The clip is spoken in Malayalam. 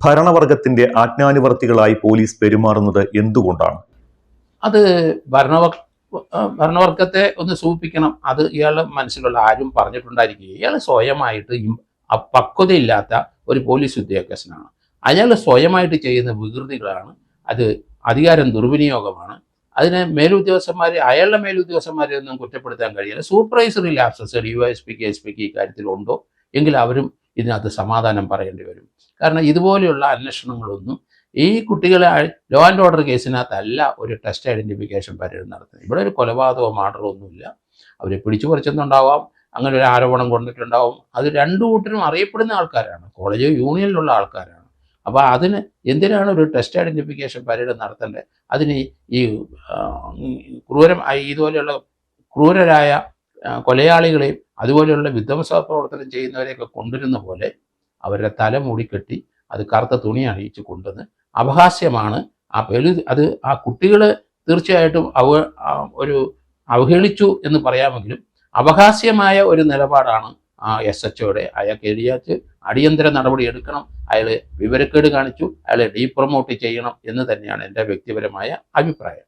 ഭരണവർഗത്തിന്റെ ആജ്ഞാനുവർത്തികളായി പോലീസ് പെരുമാറുന്നത് എന്തുകൊണ്ടാണ്? അത് ഭരണവർഗത്തെ ഒന്ന് സൂചിപ്പിക്കണം. അത് ഇയാളുടെ മനസ്സിലുള്ള ആരും പറഞ്ഞിട്ടുണ്ടായിരിക്കുക. ഇയാൾ സ്വയമായിട്ട് പക്വതയില്ലാത്ത ഒരു പോലീസ് ഉദ്യോഗസ്ഥനാണ്. അയാൾ സ്വയമായിട്ട് ചെയ്യുന്ന വികൃതികളാണ്. അത് അധികാരം ദുർവിനിയോഗമാണ്. അതിന് അയാളുടെ മേലുദ്യോഗസ്ഥന്മാരെ ഒന്നും കുറ്റപ്പെടുത്താൻ കഴിയില്ല. സൂപ്പർവൈസറി ലാപ്സസ് ഡിവൈഎസ്പിക്ക് എസ്പിക്ക് ഇക്കാര്യത്തിലുണ്ടോ എങ്കിൽ അവരും ഇതിനകത്ത് സമാധാനം പറയേണ്ടി വരും. കാരണം ഇതുപോലെയുള്ള അന്വേഷണങ്ങളൊന്നും ഈ കുട്ടികളെ ലോ ആൻഡ് ഓർഡർ കേസിനകത്തല്ല ഒരു ടെസ്റ്റ് ഐഡൻറ്റിഫിക്കേഷൻ പരേഡ് നടത്തുന്നത്. ഇവിടെ ഒരു കൊലപാതകമോ മർഡറോ ഒന്നുമില്ല. അവരെ പിടിച്ചു പറിച്ചെന്നുണ്ടാവാം, അങ്ങനെ ഒരു ആരോപണം കൊണ്ടിട്ടുണ്ടാവും. അത് രണ്ടു കൂട്ടരും അറിയപ്പെടുന്ന ആൾക്കാരാണ്, കോളേജ് യൂണിയനിലുള്ള ആൾക്കാരാണ്. അപ്പോൾ അതിന് എന്തിനാണ് ഒരു ടെസ്റ്റ് ഐഡൻറ്റിഫിക്കേഷൻ പരേഡ് നടത്തേണ്ടത്? അതിന് ഈ ഇതുപോലെയുള്ള ക്രൂരരായ കൊലയാളികളെയും അതുപോലെയുള്ള വിധ്വംസ പ്രവർത്തനം ചെയ്യുന്നവരെയൊക്കെ കൊണ്ടുവരുന്ന പോലെ അവരുടെ തല മൂടിക്കെട്ടി അത് കറുത്ത തുണി അണിയിച്ച് കൊണ്ടുവന്ന് അപഹാസ്യമാണ്. അത് ആ കുട്ടികൾ തീർച്ചയായിട്ടും അവഹേളിച്ചു എന്ന് പറയാമെങ്കിലും അപഹാസ്യമായ ഒരു നിലപാടാണ് ആ SHOയുടെ. അയാൾക്ക് അടിയന്തര നടപടി എടുക്കണം. അയാൾ വിവരക്കേട് കാണിച്ചു, അയാളെ ഡീപ്രൊമോട്ട് ചെയ്യണം എന്ന് തന്നെയാണ് എൻ്റെ വ്യക്തിപരമായ അഭിപ്രായം.